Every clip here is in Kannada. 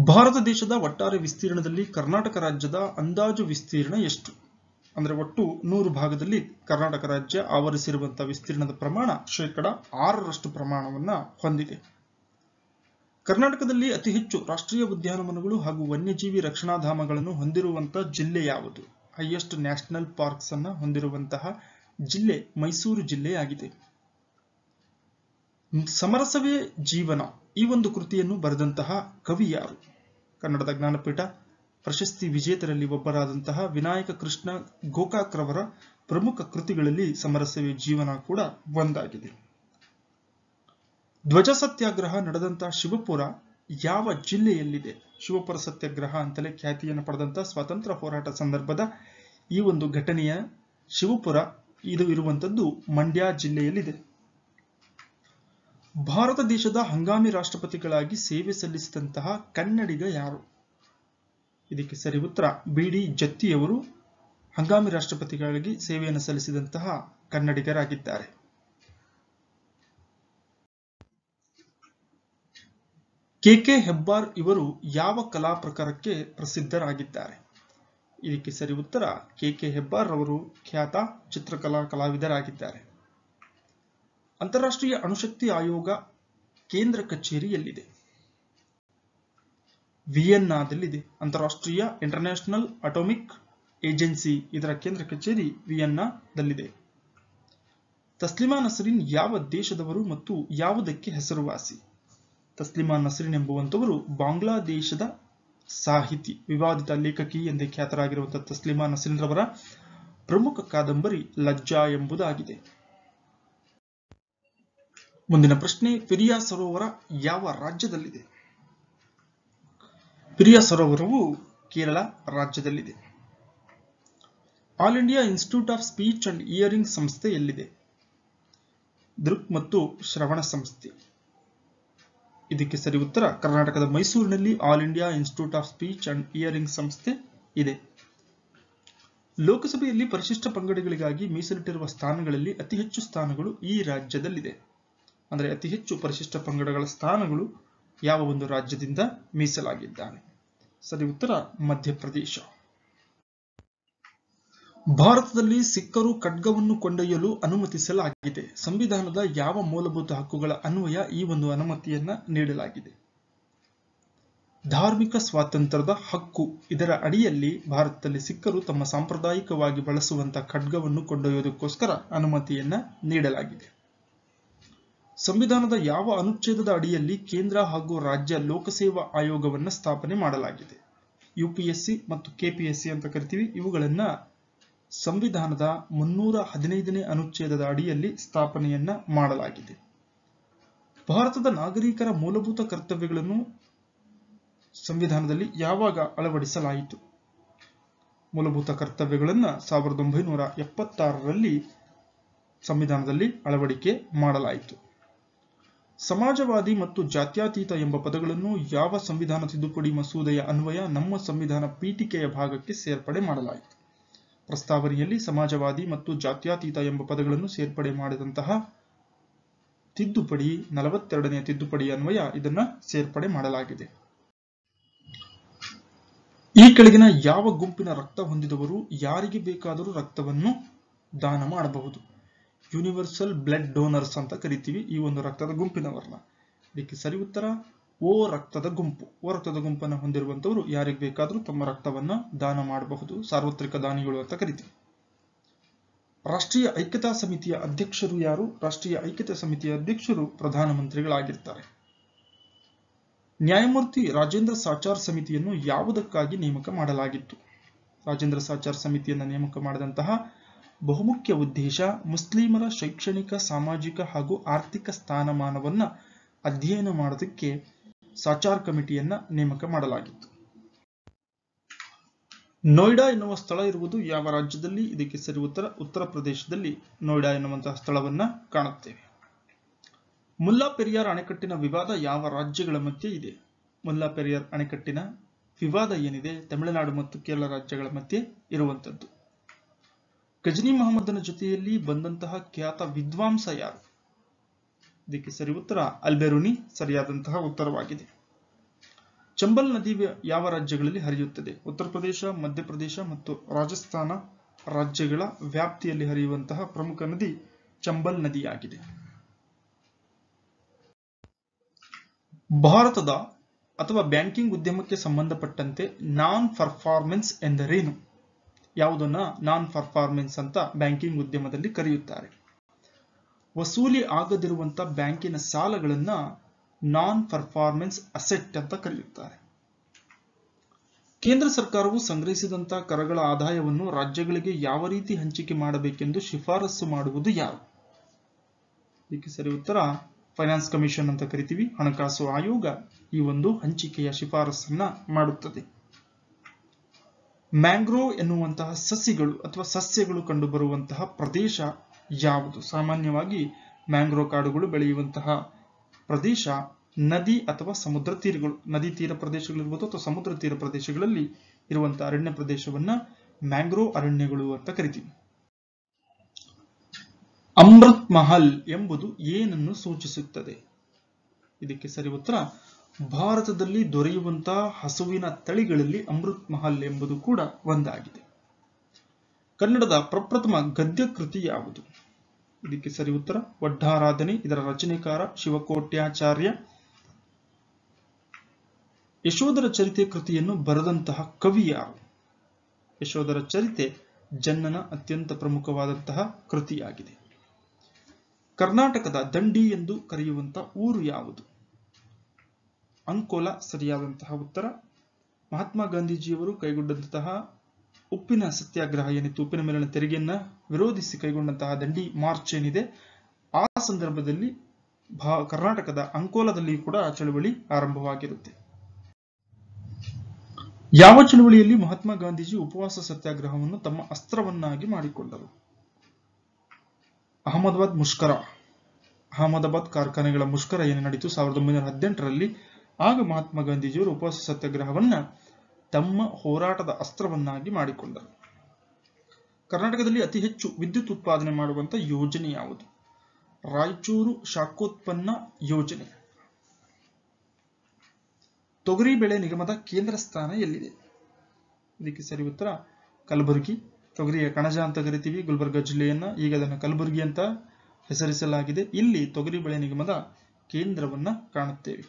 ಭಾರತ ದೇಶದ ಒಟ್ಟಾರೆ ವಿಸ್ತೀರ್ಣದಲ್ಲಿ ಕರ್ನಾಟಕ ರಾಜ್ಯದ ಅಂದಾಜು ವಿಸ್ತೀರ್ಣ ಎಷ್ಟು? ಅಂದ್ರೆ ಒಟ್ಟು 100 ಭಾಗದಲ್ಲಿ ಕರ್ನಾಟಕ ರಾಜ್ಯ ಆವರಿಸಿರುವಂತಹ ವಿಸ್ತೀರ್ಣದ ಪ್ರಮಾಣ 6% ಪ್ರಮಾಣವನ್ನ ಹೊಂದಿದೆ. ಕರ್ನಾಟಕದಲ್ಲಿ ಅತಿ ಹೆಚ್ಚು ರಾಷ್ಟ್ರೀಯ ಉದ್ಯಾನವನಗಳು ಹಾಗೂ ವನ್ಯಜೀವಿ ರಕ್ಷಣಾಧಾಮಗಳನ್ನು ಹೊಂದಿರುವಂತಹ ಜಿಲ್ಲೆ ಯಾವುದು? ಹೈಯೆಸ್ಟ್ ನ್ಯಾಷನಲ್ ಪಾರ್ಕ್ಸ್ ಅನ್ನ ಹೊಂದಿರುವಂತಹ ಜಿಲ್ಲೆ ಮೈಸೂರು ಜಿಲ್ಲೆಯಾಗಿದೆ. ಸಮರಸವೇ ಜೀವನ ಈ ಒಂದು ಕೃತಿಯನ್ನು ಬರೆದಂತಹ ಕವಿ ಯಾರು? ಕನ್ನಡದ ಜ್ಞಾನಪೀಠ ಪ್ರಶಸ್ತಿ ವಿಜೇತರಲ್ಲಿ ಒಬ್ಬರಾದಂತಹ ವಿನಾಯಕ ಕೃಷ್ಣ ಗೋಕಾಕ್ರವರ ಪ್ರಮುಖ ಕೃತಿಗಳಲ್ಲಿ ಸಮರಸವೇ ಜೀವನ ಕೂಡ ಒಂದಾಗಿದೆ. ಧ್ವಜ ಸತ್ಯಾಗ್ರಹ ನಡೆದಂತಹ ಶಿವಪುರ ಯಾವ ಜಿಲ್ಲೆಯಲ್ಲಿದೆ? ಶಿವಪುರ ಸತ್ಯಾಗ್ರಹ ಅಂತಲೇ ಖ್ಯಾತಿಯನ್ನು ಪಡೆದಂತಹ ಸ್ವಾತಂತ್ರ್ಯ ಹೋರಾಟ ಸಂದರ್ಭದ ಈ ಒಂದು ಘಟನೆಯ ಶಿವಪುರ ಇದು ಇರುವಂತದ್ದು ಮಂಡ್ಯ ಜಿಲ್ಲೆಯಲ್ಲಿದೆ. ಭಾರತ ದೇಶದ ಹಂಗಾಮಿ ರಾಷ್ಟ್ರಪತಿಗಳಾಗಿ ಸೇವೆ ಸಲ್ಲಿಸಿದಂತಹ ಕನ್ನಡಿಗ ಯಾರು? ಇದಕ್ಕೆ ಸರಿ ಉತ್ತರ ಬಿ.ಡಿ. ಜತ್ತಿಯವರು ಹಂಗಾಮಿ ರಾಷ್ಟ್ರಪತಿಗಳಾಗಿ ಸೇವೆಯನ್ನು ಸಲ್ಲಿಸಿದಂತಹ ಕನ್ನಡಿಗರಾಗಿದ್ದಾರೆ. ಕೆ.ಕೆ. ಹೆಬ್ಬಾರ್ ಇವರು ಯಾವ ಕಲಾ ಪ್ರಕಾರಕ್ಕೆ ಪ್ರಸಿದ್ಧರಾಗಿದ್ದಾರೆ? ಇದಕ್ಕೆ ಸರಿ ಉತ್ತರ ಕೆ.ಕೆ. ಹೆಬ್ಬಾರ್ ಅವರು ಖ್ಯಾತ ಚಿತ್ರಕಲಾ ಕಲಾವಿದರಾಗಿದ್ದಾರೆ. ಅಂತಾರಾಷ್ಟ್ರೀಯ ಅಣುಶಕ್ತಿ ಆಯೋಗ ಕೇಂದ್ರ ಕಚೇರಿ ಎಲ್ಲಿದೆ? ವಿಯೆನ್ನಾದಲ್ಲಿದೆ. ಅಂತಾರಾಷ್ಟ್ರೀಯ ಇಂಟರ್ನ್ಯಾಷನಲ್ ಅಟೋಮಿಕ್ ಏಜೆನ್ಸಿ ಇದರ ಕೇಂದ್ರ ಕಚೇರಿ ವಿಯೆನ್ನಾದಲ್ಲಿದೆ. ತಸ್ಲಿಮಾ ನಸರೀನ್ ಯಾವ ದೇಶದವರು ಮತ್ತು ಯಾವುದಕ್ಕೆ ಹೆಸರುವಾಸಿ? ತಸ್ಲಿಮಾ ನಸರೀನ್ ಎಂಬುವಂತವರು ಬಾಂಗ್ಲಾದೇಶದ ಸಾಹಿತಿ, ವಿವಾದಿತ ಲೇಖಕಿ ಎಂದೇ ಖ್ಯಾತರಾಗಿರುವಂತಹ ತಸ್ಲಿಮಾ ನಸರೀನ್ ರವರ ಪ್ರಮುಖ ಕಾದಂಬರಿ ಲಜ್ಜಾ ಎಂಬುದಾಗಿದೆ. ಮುಂದಿನ ಪ್ರಶ್ನೆ, ಪಿರಿಯಾ ಸರೋವರ ಯಾವ ರಾಜ್ಯದಲ್ಲಿದೆ? ಪಿರಿಯಾ ಸರೋವರವು ಕೇರಳ ರಾಜ್ಯದಲ್ಲಿದೆ. All India Institute of Speech and Hearing ಸಂಸ್ಥೆ ಎಲ್ಲಿದೆ? ದೃಕ್ ಮತ್ತು ಶ್ರವಣ ಸಂಸ್ಥೆ. ಇದಕ್ಕೆ ಸರಿ ಉತ್ತರ ಕರ್ನಾಟಕದ ಮೈಸೂರಿನಲ್ಲಿ all India Institute of Speech and Hearing ಸಂಸ್ಥೆ ಇದೆ. ಲೋಕಸಭೆಯಲ್ಲಿ ಪರಿಶಿಷ್ಟ ಪಂಗಡಗಳಿಗಾಗಿ ಮೀಸಲಿಟ್ಟಿರುವ ಸ್ಥಾನಗಳಲ್ಲಿ ಅತಿ ಹೆಚ್ಚು ಸ್ಥಾನಗಳು ಈ ರಾಜ್ಯದಲ್ಲಿದೆ. ಅಂದರೆ ಅತಿ ಹೆಚ್ಚು ಪರಿಶಿಷ್ಟ ಪಂಗಡಗಳ ಸ್ಥಾನಗಳು ಯಾವ ಒಂದು ರಾಜ್ಯದಿಂದ ಮೀಸಲಾಗಿದ್ದಾವೆ? ಸರಿ ಉತ್ತರ ಮಧ್ಯಪ್ರದೇಶ. ಭಾರತದಲ್ಲಿ ಸಿಖ್ಖರು ಖಡ್ಗವನ್ನು ಕೊಂಡೊಯ್ಯಲು ಅನುಮತಿಸಲಾಗಿದೆ. ಸಂವಿಧಾನದ ಯಾವ ಮೂಲಭೂತ ಹಕ್ಕುಗಳ ಅನ್ವಯ ಈ ಒಂದು ಅನುಮತಿಯನ್ನ ನೀಡಲಾಗಿದೆ? ಧಾರ್ಮಿಕ ಸ್ವಾತಂತ್ರ್ಯದ ಹಕ್ಕು ಇದರ ಅಡಿಯಲ್ಲಿ ಭಾರತದಲ್ಲಿ ಸಿಖ್ಖರು ತಮ್ಮ ಸಾಂಪ್ರದಾಯಿಕವಾಗಿ ಬಳಸುವಂತಹ ಖಡ್ಗವನ್ನು ಕೊಂಡೊಯ್ಯೋದಕ್ಕೋಸ್ಕರ ಅನುಮತಿಯನ್ನ ನೀಡಲಾಗಿದೆ. ಸಂವಿಧಾನದ ಯಾವ ಅನುಚ್ಛೇದದ ಅಡಿಯಲ್ಲಿ ಕೇಂದ್ರ ಹಾಗೂ ರಾಜ್ಯ ಲೋಕಸೇವಾ ಆಯೋಗವನ್ನು ಸ್ಥಾಪನೆ ಮಾಡಲಾಗಿದೆ? ಯುಪಿಎಸ್ಸಿ ಮತ್ತು ಕೆಪಿಎಸ್ಸಿ ಅಂತ ಕರಿತೀವಿ. ಇವುಗಳನ್ನ ಸಂವಿಧಾನದ 315ನೇ ಅನುಚ್ಛೇದದ ಅಡಿಯಲ್ಲಿ ಸ್ಥಾಪನೆಯನ್ನ ಮಾಡಲಾಗಿದೆ. ಭಾರತದ ನಾಗರಿಕರ ಮೂಲಭೂತ ಕರ್ತವ್ಯಗಳನ್ನು ಸಂವಿಧಾನದಲ್ಲಿ ಯಾವಾಗ ಅಳವಡಿಸಲಾಯಿತು? ಮೂಲಭೂತ ಕರ್ತವ್ಯಗಳನ್ನ 1976ರಲ್ಲಿ ಸಂವಿಧಾನದಲ್ಲಿ ಅಳವಡಿಕೆ ಮಾಡಲಾಯಿತು. ಸಮಾಜವಾದಿ ಮತ್ತು ಜಾತ್ಯತೀತ ಎಂಬ ಪದಗಳನ್ನು ಯಾವ ಸಂವಿಧಾನ ತಿದ್ದುಪಡಿ ಮಸೂದೆಯ ಅನ್ವಯ ನಮ್ಮ ಸಂವಿಧಾನ ಪೀಠಿಕೆಯ ಭಾಗಕ್ಕೆ ಸೇರ್ಪಡೆ ಮಾಡಲಾಯಿತು? ಪ್ರಸ್ತಾವನೆಯಲ್ಲಿ ಸಮಾಜವಾದಿ ಮತ್ತು ಜಾತ್ಯತೀತ ಎಂಬ ಪದಗಳನ್ನು ಸೇರ್ಪಡೆ ಮಾಡಿದಂತಹ ತಿದ್ದುಪಡಿ 42ನೇ ತಿದ್ದುಪಡಿ ಅನ್ವಯ ಇದನ್ನ ಸೇರ್ಪಡೆ ಮಾಡಲಾಗಿದೆ. ಈ ಕೆಳಗಿನ ಯಾವ ಗುಂಪಿನ ರಕ್ತ ಹೊಂದಿದವರು ಯಾರಿಗೆ ಬೇಕಾದರೂ ರಕ್ತವನ್ನು ದಾನ ಮಾಡಬಹುದು? ಯೂನಿವರ್ಸಲ್ ಬ್ಲಡ್ ಡೋನರ್ಸ್ ಅಂತ ಕರಿತೀವಿ ಈ ಒಂದು ರಕ್ತದ ಗುಂಪಿನವರನ್ನ. ಇದಕ್ಕೆ ಸರಿ ಉತ್ತರ ಓ ರಕ್ತದ ಗುಂಪು. ಓ ರಕ್ತದ ಗುಂಪನ್ನು ಹೊಂದಿರುವಂತವರು ಯಾರಿಗೆ ಬೇಕಾದರೂ ತಮ್ಮ ರಕ್ತವನ್ನ ದಾನ ಮಾಡಬಹುದು. ಸಾರ್ವತ್ರಿಕ ದಾನಿಗಳು ಅಂತ ಕರಿತೀವಿ. ರಾಷ್ಟ್ರೀಯ ಐಕ್ಯತಾ ಸಮಿತಿಯ ಅಧ್ಯಕ್ಷರು ಯಾರು? ರಾಷ್ಟ್ರೀಯ ಐಕ್ಯತಾ ಸಮಿತಿಯ ಅಧ್ಯಕ್ಷರು ಪ್ರಧಾನಮಂತ್ರಿಗಳಾಗಿರ್ತಾರೆ. ನ್ಯಾಯಮೂರ್ತಿ ರಾಜೇಂದ್ರ ಸಾಚಾರ್ ಸಮಿತಿಯನ್ನು ಯಾವುದಕ್ಕಾಗಿ ನೇಮಕ ಮಾಡಲಾಗಿತ್ತು? ರಾಜೇಂದ್ರ ಸಾಚಾರ್ ಸಮಿತಿಯನ್ನು ನೇಮಕ ಮಾಡಿದಂತಹ ಬಹುಮುಖ್ಯ ಉದ್ದೇಶ ಮುಸ್ಲಿಮರ ಶೈಕ್ಷಣಿಕ, ಸಾಮಾಜಿಕ ಹಾಗೂ ಆರ್ಥಿಕ ಸ್ಥಾನಮಾನವನ್ನ ಅಧ್ಯಯನ ಮಾಡೋದಕ್ಕೆ ಸಾಚಾರ್ ಕಮಿಟಿಯನ್ನ ನೇಮಕ ಮಾಡಲಾಗಿತ್ತು. ನೋಯ್ಡಾ ಎನ್ನುವ ಸ್ಥಳ ಇರುವುದು ಯಾವ ರಾಜ್ಯದಲ್ಲಿ? ಇದಕ್ಕೆ ಸರಿ ಉತ್ತರ ಉತ್ತರ ಪ್ರದೇಶದಲ್ಲಿ ನೋಯ್ಡಾ ಎನ್ನುವಂತಹ ಸ್ಥಳವನ್ನ ಕಾಣುತ್ತೇವೆ. ಮುಲ್ಲಾ ಪೆರಿಯಾರ್ ಅಣೆಕಟ್ಟಿನ ವಿವಾದ ಯಾವ ರಾಜ್ಯಗಳ ಮಧ್ಯೆ ಇದೆ? ಮುಲ್ಲಾ ಪೆರಿಯಾರ್ ಅಣೆಕಟ್ಟಿನ ವಿವಾದ ಏನಿದೆ ತಮಿಳುನಾಡು ಮತ್ತು ಕೇರಳ ರಾಜ್ಯಗಳ ಮಧ್ಯೆ ಇರುವಂತದ್ದು. ಗಜನಿ ಮಹಮ್ಮದನ ಜೊತೆಯಲ್ಲಿ ಬಂದಂತಹ ಖ್ಯಾತ ವಿದ್ವಾಂಸ ಯಾರು? ಇದಕ್ಕೆ ಸರಿ ಉತ್ತರ ಅಲ್ಬೆರುನಿ ಸರಿಯಾದಂತಹ ಉತ್ತರವಾಗಿದೆ. ಚಂಬಲ್ ನದಿ ಯಾವ ರಾಜ್ಯಗಳಲ್ಲಿ ಹರಿಯುತ್ತದೆ? ಉತ್ತರ ಪ್ರದೇಶ, ಮಧ್ಯಪ್ರದೇಶ ಮತ್ತು ರಾಜಸ್ಥಾನ ರಾಜ್ಯಗಳ ವ್ಯಾಪ್ತಿಯಲ್ಲಿ ಹರಿಯುವಂತಹ ಪ್ರಮುಖ ನದಿ ಚಂಬಲ್ ನದಿಯಾಗಿದೆ. ಭಾರತದ ಅಥವಾ ಬ್ಯಾಂಕಿಂಗ್ ಉದ್ಯಮಕ್ಕೆ ಸಂಬಂಧಪಟ್ಟಂತೆ ನಾನ್ ಪರ್ಫಾರ್ಮೆನ್ಸ್ ಎಂದರೇನು? ಯಾವುದನ್ನ ನಾನ್ ಪರ್ಫಾರ್ಮೆನ್ಸ್ ಅಂತ ಬ್ಯಾಂಕಿಂಗ್ ಉದ್ಯಮದಲ್ಲಿ ಕರೆಯುತ್ತಾರೆ? ವಸೂಲಿ ಆಗದಿರುವಂತಹ ಬ್ಯಾಂಕಿನ ಸಾಲಗಳನ್ನ ನಾನ್ ಪರ್ಫಾರ್ಮೆನ್ಸ್ ಅಸೆಟ್ ಅಂತ ಕರೆಯುತ್ತಾರೆ. ಕೇಂದ್ರ ಸರ್ಕಾರವು ಸಂಗ್ರಹಿಸಿದಂತಹ ಕರಗಳ ಆದಾಯವನ್ನು ರಾಜ್ಯಗಳಿಗೆ ಯಾವ ರೀತಿ ಹಂಚಿಕೆ ಮಾಡಬೇಕೆಂದು ಶಿಫಾರಸು ಮಾಡುವುದು ಯಾರು? ಇದಕ್ಕೆ ಸರಿ ಉತ್ತರ ಫೈನಾನ್ಸ್ ಕಮಿಷನ್ ಅಂತ ಕರಿತೀವಿ. ಹಣಕಾಸು ಆಯೋಗ ಈ ಒಂದು ಹಂಚಿಕೆಯ ಶಿಫಾರಸನ್ನ ಮಾಡುತ್ತದೆ. ಮ್ಯಾಂಗ್ರೋವ್ ಎನ್ನುವಂತಹ ಸಸಿಗಳು ಅಥವಾ ಸಸ್ಯಗಳು ಕಂಡುಬರುವಂತಹ ಪ್ರದೇಶ ಯಾವುದು? ಸಾಮಾನ್ಯವಾಗಿ ಮ್ಯಾಂಗ್ರೋವ್ ಕಾಡುಗಳು ಬೆಳೆಯುವಂತಹ ಪ್ರದೇಶ ನದಿ ಅಥವಾ ಸಮುದ್ರ ತೀರಗಳು. ನದಿ ತೀರ ಪ್ರದೇಶಗಳಿರ್ಬೋದು ಅಥವಾ ಸಮುದ್ರ ತೀರ ಪ್ರದೇಶಗಳಲ್ಲಿ ಇರುವಂತಹ ಅರಣ್ಯ ಪ್ರದೇಶವನ್ನ ಮ್ಯಾಂಗ್ರೋವ್ ಅರಣ್ಯಗಳು ಅಂತ ಕರಿತೀವಿ. ಅಮೃತ್ ಮಹಲ್ ಎಂಬುದು ಏನನ್ನು ಸೂಚಿಸುತ್ತದೆ? ಇದಕ್ಕೆ ಸರಿ ಉತ್ತರ ಭಾರತದಲ್ಲಿ ದೊರೆಯುವಂತಹ ಹಸುವಿನ ತಳಿಗಳಲ್ಲಿ ಅಮೃತ್ ಮಹಲ್ ಎಂಬುದು ಕೂಡ ಒಂದಾಗಿದೆ. ಕನ್ನಡದ ಪ್ರಪ್ರಥಮ ಗದ್ಯ ಕೃತಿ ಯಾವುದು? ಇದಕ್ಕೆ ಸರಿ ಉತ್ತರ ವಡ್ಡಾರಾಧನೆ. ಇದರ ರಚನೆಕಾರ ಶಿವಕೋಟ್ಯಾಚಾರ್ಯ. ಯಶೋಧರ ಚರಿತೆ ಕೃತಿಯನ್ನು ಬರೆದಂತಹ ಕವಿ ಯಾರು? ಯಶೋಧರ ಚರಿತೆ ಜನ್ನನ ಅತ್ಯಂತ ಪ್ರಮುಖವಾದಂತಹ ಕೃತಿಯಾಗಿದೆ. ಕರ್ನಾಟಕದ ದಂಡಿ ಎಂದು ಕರೆಯುವಂತಹ ಊರು ಯಾವುದು? ಅಂಕೋಲಾ ಸರಿಯಾದಂತಹ ಉತ್ತರ. ಮಹಾತ್ಮ ಗಾಂಧೀಜಿಯವರು ಕೈಗೊಂಡಂತಹ ಉಪ್ಪಿನ ಸತ್ಯಾಗ್ರಹ ಏನಿತ್ತು, ಉಪ್ಪಿನ ಮೇಲಿನ ತೆರಿಗೆಯನ್ನ ವಿರೋಧಿಸಿ ಕೈಗೊಂಡಂತಹ ದಂಡಿ ಮಾರ್ಚ್ ಏನಿದೆ, ಆ ಸಂದರ್ಭದಲ್ಲಿ ಕರ್ನಾಟಕದ ಅಂಕೋಲಾದಲ್ಲಿ ಕೂಡ ಚಳವಳಿ ಆರಂಭವಾಗಿರುತ್ತೆ. ಯಾವ ಚಳವಳಿಯಲ್ಲಿ ಮಹಾತ್ಮ ಗಾಂಧೀಜಿ ಉಪವಾಸ ಸತ್ಯಾಗ್ರಹವನ್ನು ತಮ್ಮ ಅಸ್ತ್ರವನ್ನಾಗಿ ಮಾಡಿಕೊಂಡರು? ಅಹಮದಾಬಾದ್ ಮುಷ್ಕರ. ಅಹಮದಾಬಾದ್ ಕಾರ್ಖಾನೆಗಳ ಮುಷ್ಕರ ಏನು ನಡೀತು 1918ರಲ್ಲಿ, ಆಗ ಮಹಾತ್ಮ ಗಾಂಧೀಜಿಯವರು ಉಪವಾಸ ಸತ್ಯಾಗ್ರಹವನ್ನ ತಮ್ಮ ಹೋರಾಟದ ಅಸ್ತ್ರವನ್ನಾಗಿ ಮಾಡಿಕೊಂಡರು. ಕರ್ನಾಟಕದಲ್ಲಿ ಅತಿ ಹೆಚ್ಚು ವಿದ್ಯುತ್ ಉತ್ಪಾದನೆ ಮಾಡುವಂತ ಯೋಜನೆ ಯಾವುದು? ರಾಯಚೂರು ಶಾಖೋತ್ಪನ್ನ ಯೋಜನೆ. ತೊಗರಿ ಬೆಳೆ ನಿಗಮದ ಕೇಂದ್ರ ಸ್ಥಾನ ಎಲ್ಲಿದೆ? ಇದಕ್ಕೆ ಸರಿ ಉತ್ತರ ಕಲಬುರಗಿ. ತೊಗರಿಯ ಕಣಜ ಅಂತ ಕರಿತೀವಿ ಗುಲ್ಬರ್ಗ ಜಿಲ್ಲೆಯನ್ನ, ಈಗ ಅದನ್ನು ಕಲಬುರಗಿ ಅಂತ ಹೆಸರಿಸಲಾಗಿದೆ. ಇಲ್ಲಿ ತೊಗರಿ ಬೆಳೆ ನಿಗಮದ ಕೇಂದ್ರವನ್ನ ಕಾಣುತ್ತೇವೆ.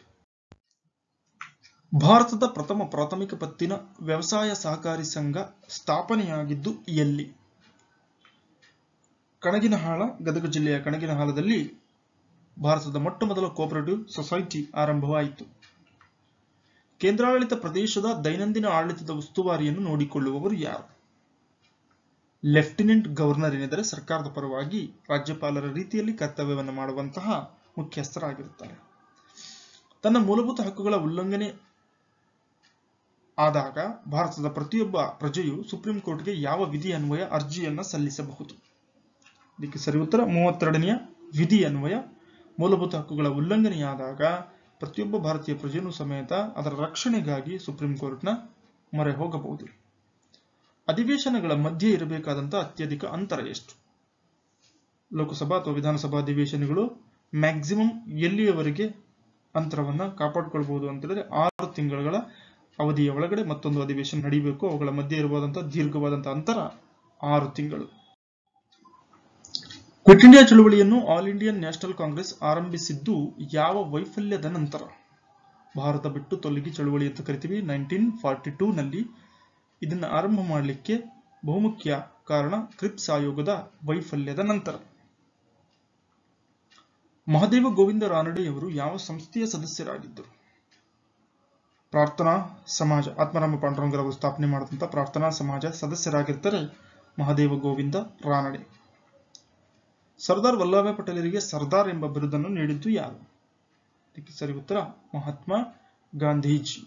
ಭಾರತದ ಪ್ರಥಮ ಪ್ರಾಥಮಿಕ ಪತ್ತಿನ ವ್ಯವಸಾಯ ಸಹಕಾರಿ ಸಂಘ ಸ್ಥಾಪನೆಯಾಗಿದ್ದು ಎಲ್ಲಿ? ಕಣಗಿನಹಾಳ, ಗದಗ ಜಿಲ್ಲೆಯ ಕಣಗಿನಹಾಳದಲ್ಲಿ ಭಾರತದ ಮೊಟ್ಟ ಮೊದಲ ಕೋಆಪರೇಟಿವ್ ಸೊಸೈಟಿ ಆರಂಭವಾಯಿತು. ಕೇಂದ್ರಾಡಳಿತ ಪ್ರದೇಶದ ದೈನಂದಿನ ಆಡಳಿತದ ಉಸ್ತುವಾರಿಯನ್ನು ನೋಡಿಕೊಳ್ಳುವವರು ಯಾರು? ಲೆಫ್ಟಿನೆಂಟ್ ಗವರ್ನರ್ ಏನೆಂದರೆ ಸರ್ಕಾರದ ಪರವಾಗಿ ರಾಜ್ಯಪಾಲರ ರೀತಿಯಲ್ಲಿ ಕರ್ತವ್ಯವನ್ನು ಮಾಡುವಂತಹ ಮುಖ್ಯಸ್ಥರಾಗಿರುತ್ತಾರೆ. ತನ್ನ ಮೂಲಭೂತ ಹಕ್ಕುಗಳ ಉಲ್ಲಂಘನೆ ಆದಾಗ ಭಾರತದ ಪ್ರತಿಯೊಬ್ಬ ಪ್ರಜೆಯು ಸುಪ್ರೀಂ ಕೋರ್ಟ್ಗೆ ಯಾವ ವಿಧಿ ಅನ್ವಯ ಅರ್ಜಿಯನ್ನ ಸಲ್ಲಿಸಬಹುದು? ಇದಕ್ಕೆ ಸರಿ ಉತ್ತರ 32ನೇ ವಿಧಿ ಅನ್ವಯ ಮೂಲಭೂತ ಹಕ್ಕುಗಳ ಉಲ್ಲಂಘನೆಯಾದಾಗ ಪ್ರತಿಯೊಬ್ಬ ಭಾರತೀಯ ಪ್ರಜೆಯೂ ಸಮೇತ ಅದರ ರಕ್ಷಣೆಗಾಗಿ ಸುಪ್ರೀಂ ಕೋರ್ಟ್ನ ಮೊರೆ ಹೋಗಬಹುದು. ಅಧಿವೇಶನಗಳ ಮಧ್ಯೆ ಇರಬೇಕಾದಂತಹ ಅತ್ಯಧಿಕ ಅಂತರ ಎಷ್ಟು? ಲೋಕಸಭಾ ಅಥವಾ ವಿಧಾನಸಭಾ ಅಧಿವೇಶನಗಳು ಮ್ಯಾಕ್ಸಿಮಮ್ ಎಲ್ಲಿಯವರೆಗೆ ಅಂತರವನ್ನ ಕಾಪಾಡಿಕೊಳ್ಬಹುದು ಅಂತ ಹೇಳಿದ್ರೆ 6 ತಿಂಗಳ ಅವಧಿಯ ಒಳಗಡೆ ಮತ್ತೊಂದು ಅಧಿವೇಶನ ನಡೆಯಬೇಕು. ಅವುಗಳ ಮಧ್ಯೆ ಇರಬಹುದಂತಹ ದೀರ್ಘವಾದಂತಹ ಅಂತರ 6 ತಿಂಗಳು. ಕ್ವಿಟ್ ಇಂಡಿಯಾ ಚಳವಳಿಯನ್ನು ಆಲ್ ಇಂಡಿಯನ್ ನ್ಯಾಷನಲ್ ಕಾಂಗ್ರೆಸ್ ಆರಂಭಿಸಿದ್ದು ಯಾವ ವೈಫಲ್ಯದ ನಂತರ? ಭಾರತ ಬಿಟ್ಟು ತೊಲಗಿ ಚಳವಳಿ ಅಂತ ಕರಿತೀವಿ 1942ನಲ್ಲಿ. ಇದನ್ನು ಆರಂಭ ಮಾಡಲಿಕ್ಕೆ ಬಹುಮುಖ್ಯ ಕಾರಣ ಕ್ರಿಪ್ಸ್ ಆಯೋಗದ ವೈಫಲ್ಯದ ನಂತರ. ಮಹದೇವ ಗೋವಿಂದ ರಾನಡೆಯವರು ಯಾವ ಸಂಸ್ಥೆಯ ಸದಸ್ಯರಾಗಿದ್ದರು? ಪ್ರಾರ್ಥನಾ ಸಮಾಜ. ಆತ್ಮಾರಾಮ ಪಾಂಡುರಂಗರವರು ಸ್ಥಾಪನೆ ಮಾಡಿದಂತಹ ಪ್ರಾರ್ಥನಾ ಸಮಾಜ ಸದಸ್ಯರಾಗಿರ್ತಾರೆ ಮಹದೇವ ಗೋವಿಂದ ರಾನಡೆ. ಸರ್ದಾರ್ ವಲ್ಲಭಾಯ್ ಪಟೇಲರಿಗೆ ಸರ್ದಾರ್ ಎಂಬ ಬಿರುದನ್ನು ನೀಡಿದ್ದು ಯಾರು? ಇದಕ್ಕೆ ಸರಿ ಉತ್ತರ ಮಹಾತ್ಮ ಗಾಂಧೀಜಿ.